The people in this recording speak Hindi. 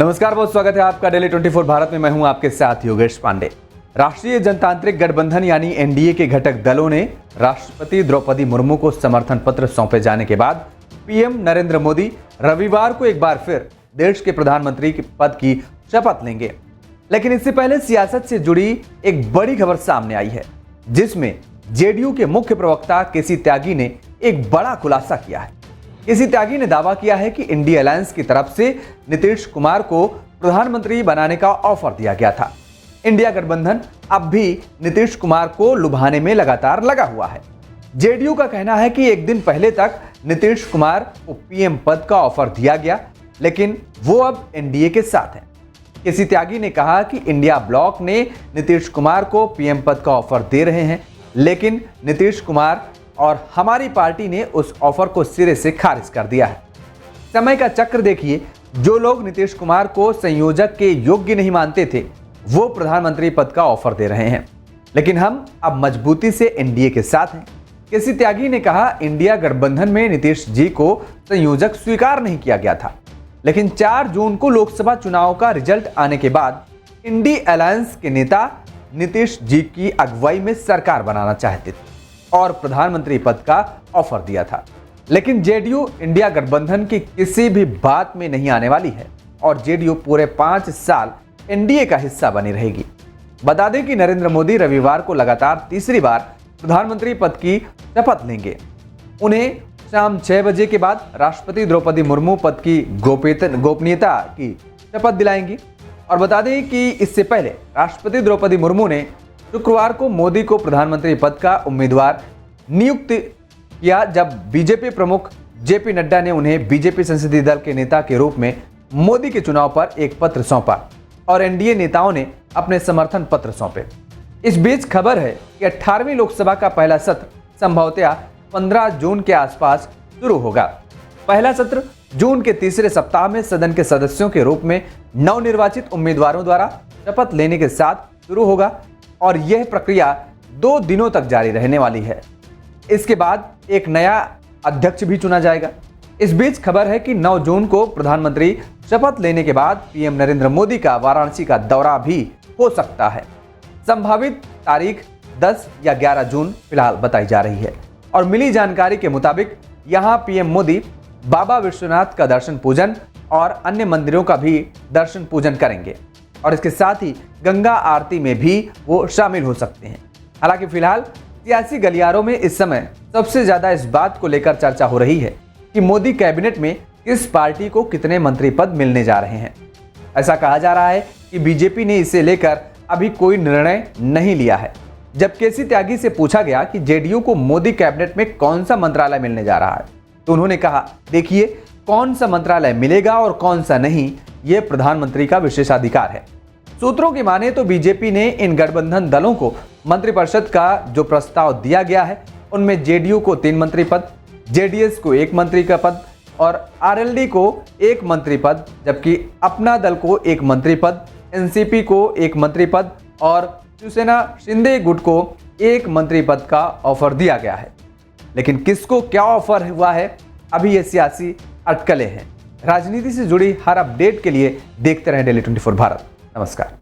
नमस्कार, बहुत स्वागत है आपका डेली 24 भारत में। मैं हूं आपके साथ योगेश पांडे। राष्ट्रीय जनतांत्रिक गठबंधन यानी एनडीए के घटक दलों ने राष्ट्रपति द्रौपदी मुर्मू को समर्थन पत्र सौंपे जाने के बाद पीएम नरेंद्र मोदी रविवार को एक बार फिर देश के प्रधानमंत्री के पद की शपथ लेंगे। लेकिन इससे पहले सियासत से जुड़ी एक बड़ी खबर सामने आई है, जिसमें जेडीयू के मुख्य प्रवक्ता केसी त्यागी ने एक बड़ा खुलासा किया है। केसी त्यागी ने दावा किया है कि इंडिया अलायंस की तरफ से नीतीश कुमार को प्रधानमंत्री बनाने का ऑफर दिया गया था। इंडिया गठबंधन अब भी नीतीश कुमार को लुभाने में लगातार लगा हुआ है। जेडीयू का कहना है कि एक दिन पहले तक नीतीश कुमार को पीएम पद का ऑफर दिया गया, लेकिन वो अब एनडीए के साथ हैं। केसी त्यागी ने कहा कि इंडिया ब्लॉक ने नीतीश कुमार को पीएम पद का ऑफर दे रहे हैं, लेकिन नीतीश कुमार और हमारी पार्टी ने उस ऑफर को सिरे से खारिज कर दिया है। समय का चक्र देखिए, जो लोग नीतीश कुमार को संयोजक के योग्य नहीं मानते थे, वो प्रधानमंत्री पद का ऑफर दे रहे हैं, लेकिन हम अब मजबूती से एनडीए के साथ हैं। केसी त्यागी ने कहा, इंडिया गठबंधन में नीतीश जी को संयोजक स्वीकार नहीं किया गया था, लेकिन 4 जून को लोकसभा चुनाव का रिजल्ट आने के बाद इंडिया अलायंस के नेता नीतीश जी की अगुवाई में सरकार बनाना चाहते थे और प्रधानमंत्री पद का ऑफर दिया था। लेकिन जेडीयू इंडिया गठबंधन की किसी भी बात में नहीं आने वाली है और जेडीयू पूरे 5 साल एनडीए का हिस्सा बनी रहेगी। बता दें कि नरेंद्र मोदी रविवार को लगातार तीसरी बार प्रधानमंत्री पद की शपथ लेंगे। उन्हें शाम 6 बजे के बाद राष्ट्रपति द्रौपदी मुर्मू पद की गोपनीयता की शपथ दिलाएंगी। और बता दें कि इससे पहले राष्ट्रपति द्रौपदी मुर्मू ने शुक्रवार को मोदी को प्रधानमंत्री पद का उम्मीदवार नियुक्त किया, जब बीजेपी प्रमुख जेपी नड्डा ने उन्हें बीजेपी संसदीय दल के नेता के रूप में मोदी के चुनाव पर एक पत्र सौंपा और एनडीए नेताओं ने अपने समर्थन पत्र सौंपे। इस बीच खबर है कि 18वीं लोकसभा का पहला सत्र संभवतः 15 जून के आसपास शुरू होगा। पहला सत्र जून के तीसरे सप्ताह में सदन के सदस्यों के रूप में नवनिर्वाचित उम्मीदवारों द्वारा शपथ लेने के साथ शुरू होगा और यह प्रक्रिया 2 दिनों तक जारी रहने वाली है। इसके बाद एक नया अध्यक्ष भी चुना जाएगा। इस बीच खबर है कि 9 जून को प्रधानमंत्री शपथ लेने के बाद पीएम नरेंद्र मोदी का वाराणसी का दौरा भी हो सकता है। संभावित तारीख 10 या 11 जून फिलहाल बताई जा रही है और मिली जानकारी के मुताबिक यहां पीएम मोदी बाबा विश्वनाथ का दर्शन पूजन और अन्य मंदिरों का भी दर्शन पूजन करेंगे और इसके साथ ही गंगा आरती में भी वो शामिल हो सकते हैं। हालांकि फिलहाल सियासी गलियारों में इस समय सबसे ज्यादा इस बात को लेकर चर्चा हो रही है कि मोदी कैबिनेट में किस पार्टी को कितने मंत्री पद मिलने जा रहे हैं। ऐसा कहा जा रहा है कि बीजेपी ने इसे लेकर अभी कोई निर्णय नहीं लिया है। जब केसी त्यागी से पूछा गया कि जेडीयू को मोदी कैबिनेट में कौन सा मंत्रालय मिलने जा रहा है, तो उन्होंने कहा, देखिए, कौन सा मंत्रालय मिलेगा और कौन सा नहीं, यह प्रधानमंत्री का विशेषाधिकार है। सूत्रों की माने तो बीजेपी ने इन गठबंधन दलों को मंत्रिपरिषद का जो प्रस्ताव दिया गया है, उनमें जेडीयू को 3 मंत्री पद, जेडीएस को 1 मंत्री का पद और आरएलडी को 1 मंत्री पद, जबकि अपना दल को 1 मंत्री पद, एनसीपी को 1 मंत्री पद और शिवसेना शिंदे गुट को 1 मंत्री पद का ऑफर दिया गया है। लेकिन किसको क्या ऑफर हुआ है, अभी ये सियासी अटकलें हैं। राजनीति से जुड़ी हर अपडेट के लिए देखते रहें डेली 24 भारत। नमस्कार।